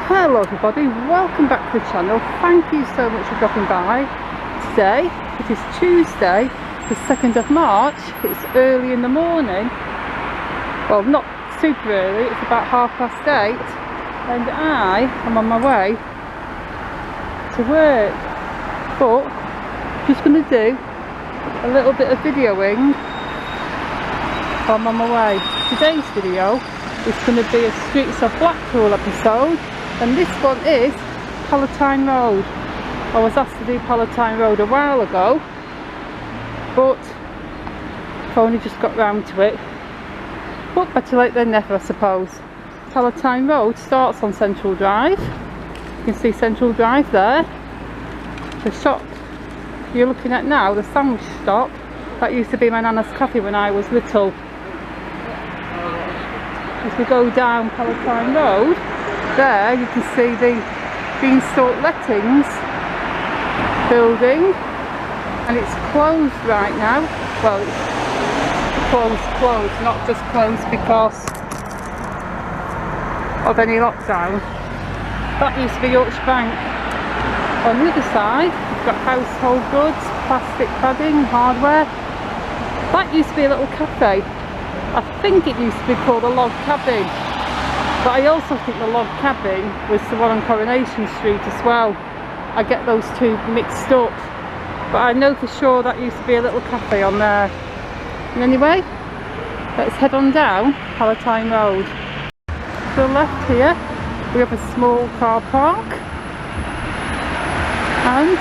Hello everybody, welcome back to the channel. Thank you so much for dropping by. Today, it is Tuesday, the 2nd of March. It's early in the morning. Well, not super early, it's about 8:30. And I am on my way to work. But, just going to do a little bit of videoing while I'm on my way. Today's video is going to be a Streets of Blackpool episode. And this one is Palatine Road. I was asked to do Palatine Road a while ago, but I've only just got round to it. But better late than never, I suppose. Palatine Road starts on Central Drive. You can see Central Drive there. The shop you're looking at now, the sandwich shop, that used to be my nana's cafe when I was little. As we go down Palatine Road, there you can see the Beanstalk Lettings building, and it's closed right now. Well, it's closed, not just closed because of any lockdown. That used to be Yorkshire Bank. On the other side, you've got household goods, plastic padding, hardware. That used to be a little cafe. I think it used to be called a Log Cabin. But I also think the Log Cabin was the one on Coronation Street as well. I get those two mixed up. But I know for sure that used to be a little cafe on there. And anyway, let's head on down Palatine Road. To the left here, we have a small car park. And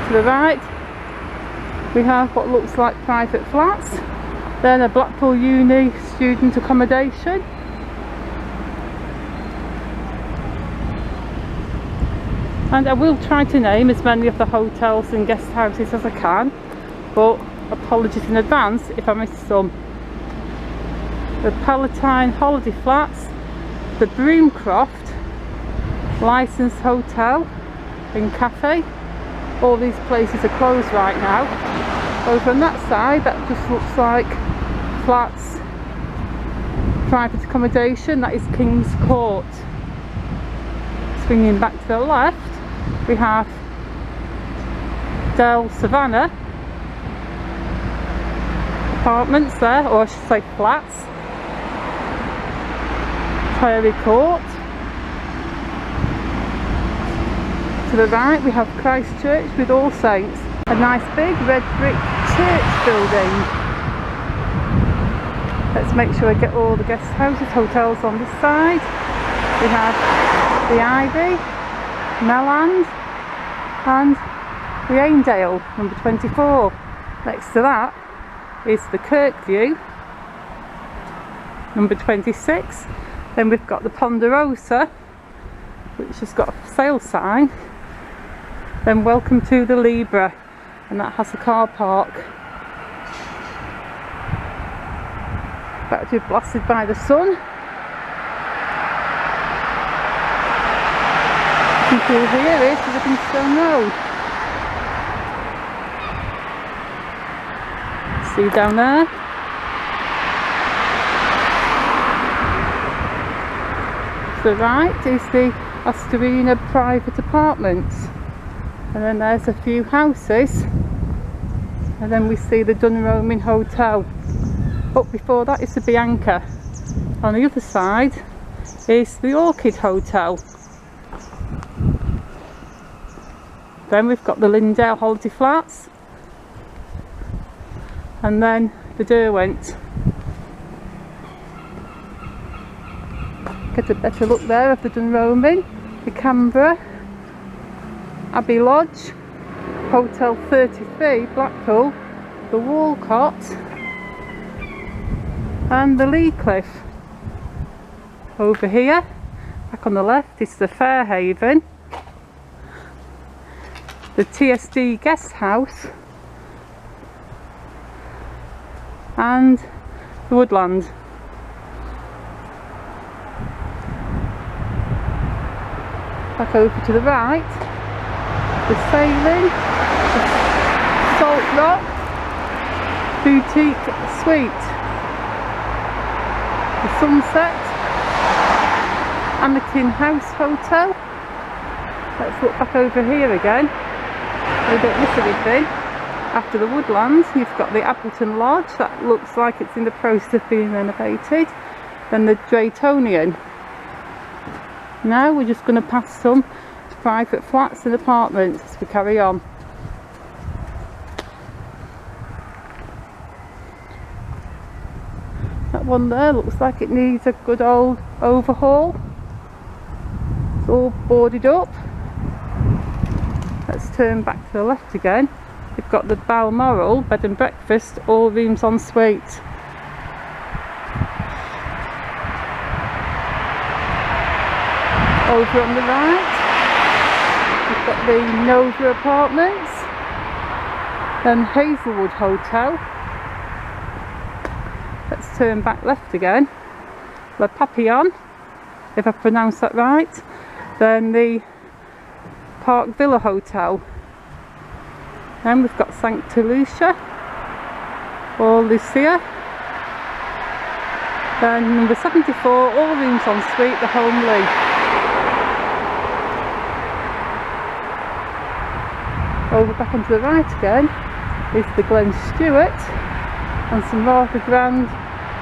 to the right, we have what looks like private flats. Then a Blackpool Uni student accommodation. And I will try to name as many of the hotels and guest houses as I can, but apologies in advance if I miss some. The Palatine Holiday Flats, the Broomcroft Licensed Hotel and Cafe. All these places are closed right now. Over on that side, that just looks like flats, private accommodation. That is King's Court. Swinging back to the left, we have Del Savannah apartments there, or I should say flats. Prairie Court. To the right we have Christchurch with All Saints, a nice big red brick church building. Let's make sure I get all the guest houses, hotels on this side. We have the Ivy, Melland and the Ainedale, number 24. Next to that is the Kirkview, number 26. Then we've got the Ponderosa, which has got a sale sign. Then Welcome to the Libra, and that has a car park. About to be blasted by the sun. Through here is the Livingstone Road. See down there. To the right is the Astorina private apartments, and then there's a few houses, and then we see the Dunroman Hotel. Up before that is the Bianca. On the other side is the Orchid Hotel. Then we've got the Lindale Holiday Flats, and then the Derwent. Get a better look there of the Dunroman, the Canberra, Abbey Lodge, Hotel 33 Blackpool, the Walcott and the Lee Cliff. Over here, back on the left, is the Fairhaven, the TSD Guest House and the Woodland. Back over to the right, the Sailing, the Salt Rock Boutique Suite, the Sunset Appleton Hotel. Let's look back over here again. We don't miss anything. After the woodlands, you've got the Appleton Lodge. That looks like it's in the process of being renovated. Then the Draytonian. Now we're just going to pass some private flats and apartments as we carry on. That one there looks like it needs a good old overhaul. It's all boarded up. Let's turn back to the left again. We've got the Balmoral bed and breakfast, all rooms en suite. Over on the right, we've got the Nova Apartments, then Hazelwood Hotel. Let's turn back left again. Le Papillon, if I pronounce that right. Then the Park Villa Hotel. Then we've got Sancta Lucia or Lucia. Then number 74, all rooms en suite, the Homely. Over back onto the right again is the Glen Stewart, and some rather grand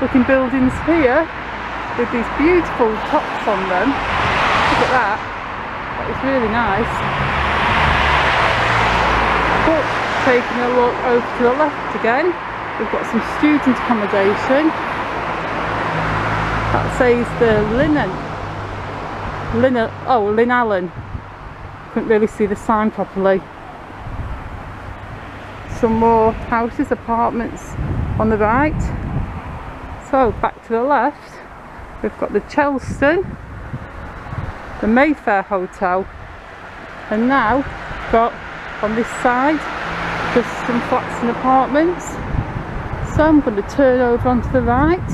looking buildings here with these beautiful tops on them. Look at that, that is really nice. But taking a look over to the left again, we've got some student accommodation. That says the Lynn Allen. Couldn't really see the sign properly. Some more houses, apartments on the right. So back to the left, we've got the Chelston, the Mayfair Hotel, and now we've got on this side just some flats and apartments. So I'm going to turn over onto the right,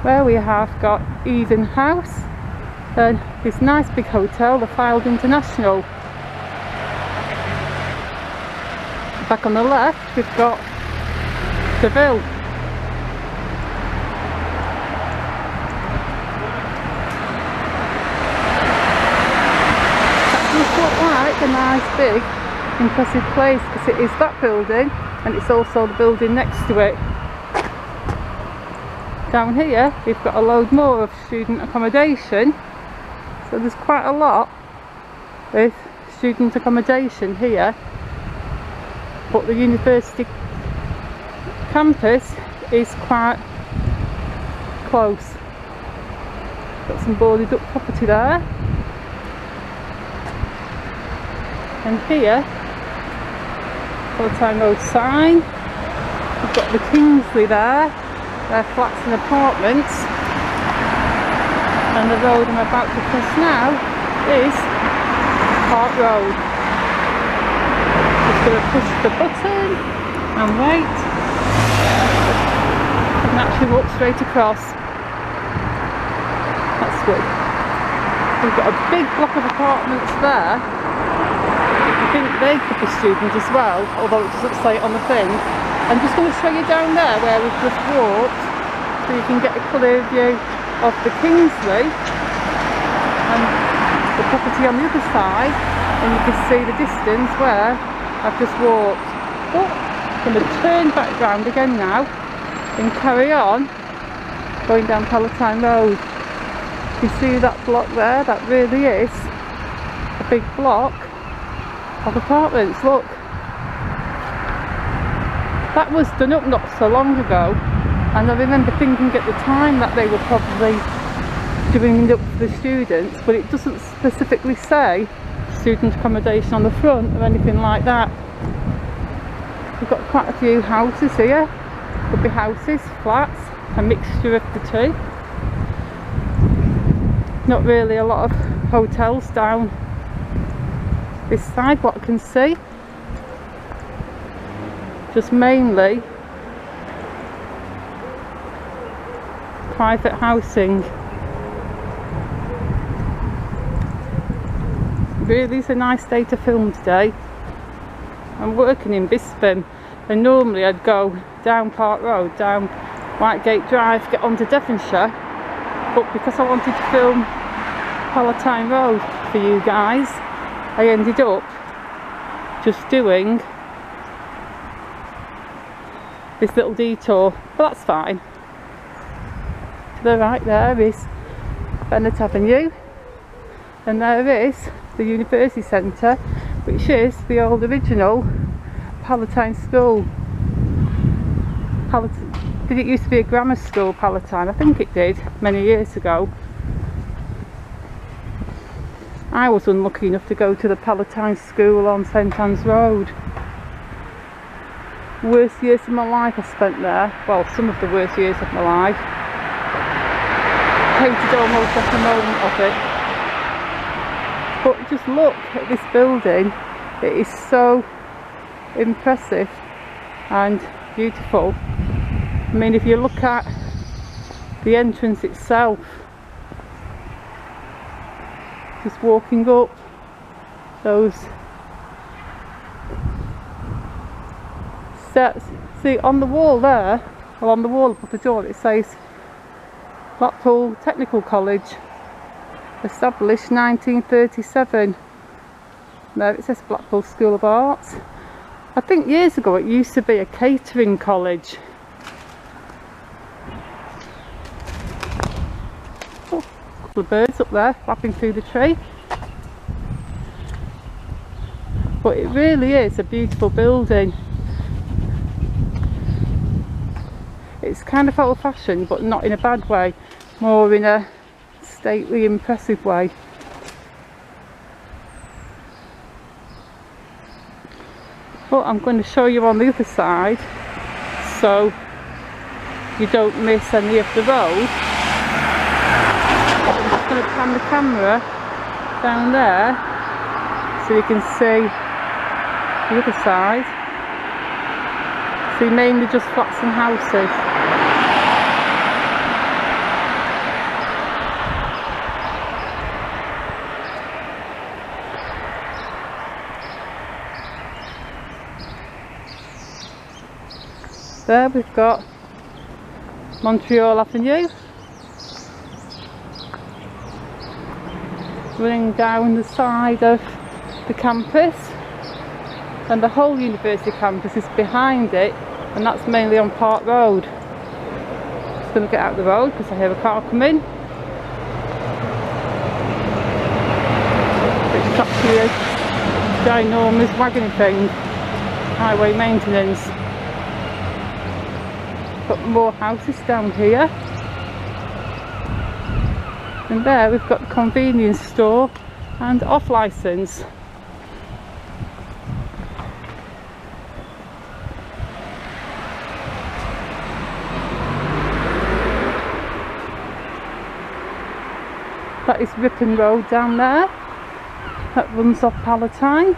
where we have got Eden House and this nice big hotel, the Fylde International. Back on the left we've got the Ville. That does look like a nice big impressive place, because it is that building and it's also the building next to it. Down here we've got a load more of student accommodation, so there's quite a lot with student accommodation here. But the university campus is quite close. Got some boarded up property there. And here, Palatine Road sign. We've got the Kingsley there, their flats and apartments. And the road I'm about to cross now is Park Road. Going to push the button and wait, and actually walk straight across. That's good. We've got a big block of apartments there. I think they could be student as well, although it doesn't say it on the thing. I'm just going to show you down there where we've just walked, so you can get a clear view of the Kingsley and the property on the other side, and you can see the distance where I've just walked. But I'm going to turn back round again now and carry on going down Palatine Road. You see that block there? That really is a big block of apartments. Look, that was done up not so long ago, and I remember thinking at the time that they were probably doing it up for the students, but it doesn't specifically say student accommodation on the front or anything like that. We've got quite a few houses here. Could be houses, flats, a mixture of the two. Not really a lot of hotels down this side, what I can see. Just mainly private housing. Really is a nice day to film today. I'm working in Bisping, and normally I'd go down Park Road, down Whitegate Drive, get onto Devonshire, but because I wanted to film Palatine Road for you guys, I ended up just doing this little detour, but that's fine. To the right there is Bennett Avenue, and there is the University Centre, which is the old original Palatine School. Did it used to be a grammar school, Palatine? I think it did, many years ago. I was unlucky enough to go to the Palatine School on St Anne's Road. Worst years of my life I spent there. Well, some of the worst years of my life. Hated almost every moment of it. But just look at this building. It is so impressive and beautiful. I mean, if you look at the entrance itself, just walking up those steps. See, on the wall there, or on the wall above the door, it says Blackpool Technical College, established 1937. There it says Blackpool School of Arts. I think years ago it used to be a catering college. Oh, a couple of birds up there flapping through the tree. But it really is a beautiful building. It's kind of old-fashioned, but not in a bad way, more in a stately, impressive way. But I'm going to show you on the other side so you don't miss any of the road. I'm just going to pan the camera down there so you can see the other side. See, mainly just flats and houses. There we've got Montreal Avenue running down the side of the campus, and the whole university campus is behind it, and that's mainly on Park Road. Just going to get out of the road because I hear a car coming. It's actually a ginormous wagon thing, highway maintenance. Got more houses down here, and there we've got the convenience store and off licence. That is Ripon Road down there, that runs off Palatine.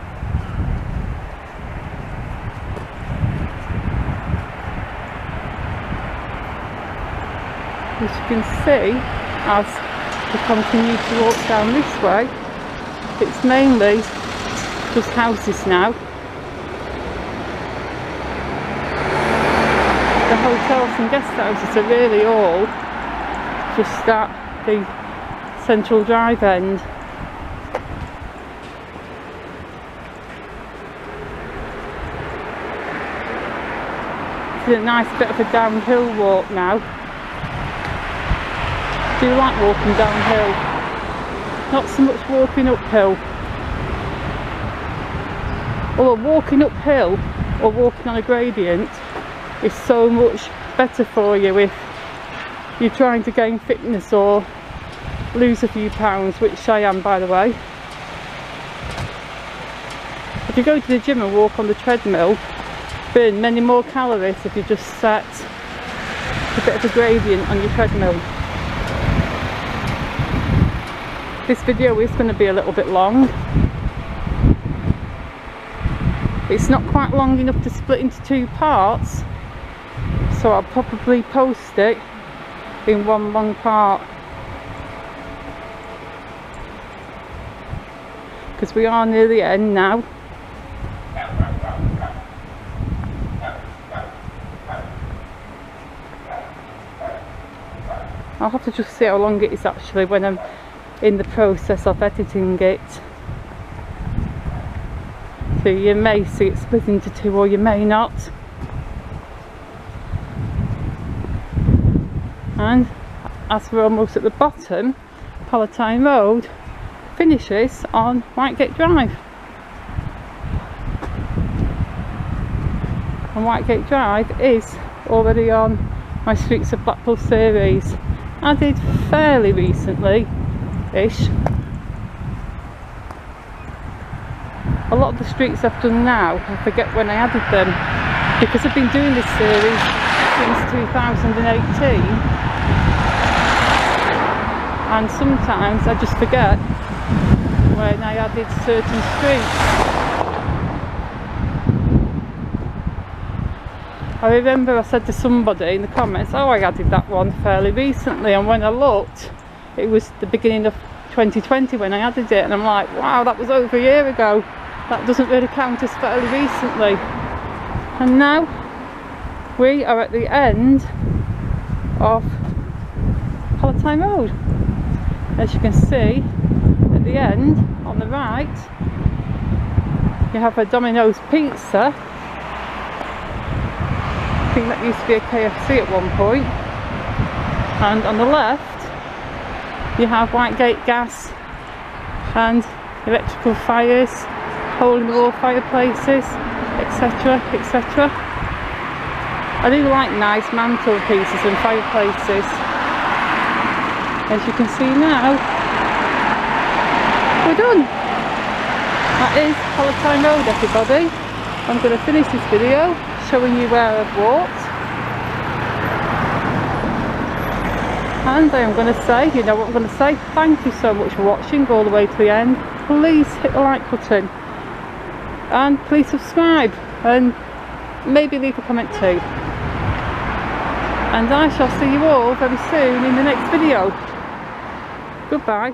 As you can see, as we continue to walk down this way, it's mainly just houses now. The hotels and guest houses are really all just at the Central Drive end. It's a nice bit of a downhill walk now. Do you like walking downhill? Not so much walking uphill. Although walking uphill or walking on a gradient is so much better for you if you're trying to gain fitness or lose a few pounds, which I am, by the way. If you go to the gym and walk on the treadmill, burn many more calories if you just set a bit of a gradient on your treadmill. This video is going to be a little bit long. It's not quite long enough to split into two parts, so I'll probably post it in one long part, because we are near the end now. I'll have to just see how long it is actually when I'm in the process of editing it. So you may see it split into two, or you may not. And as we're almost at the bottom, Palatine Road finishes on Whitegate Drive. And Whitegate Drive is already on my Streets of Blackpool series, added fairly recently-ish. A lot of the streets I've done now, I forget when I added them, because I've been doing this series since 2018, and sometimes I just forget when I added certain streets. I remember I said to somebody in the comments, oh, I added that one fairly recently, and when I looked, it was the beginning of 2020 when I added it, and I'm like, wow, that was over a year ago. That doesn't really count as fairly recently. And now we are at the end of Palatine Road. As you can see, at the end on the right you have a Domino's pizza. I think that used to be a KFC at one point. And on the left you have Whitegate gas and electrical fires, hole in the wall fireplaces, etc, etc. I do like nice mantelpieces and fireplaces. As you can see now, we're done. That is Palatine Road, everybody. I'm going to finish this video showing you where I've walked. And I am going to say, you know what I'm going to say, thank you so much for watching all the way to the end. Please hit the like button. And please subscribe. And maybe leave a comment too. And I shall see you all very soon in the next video. Goodbye.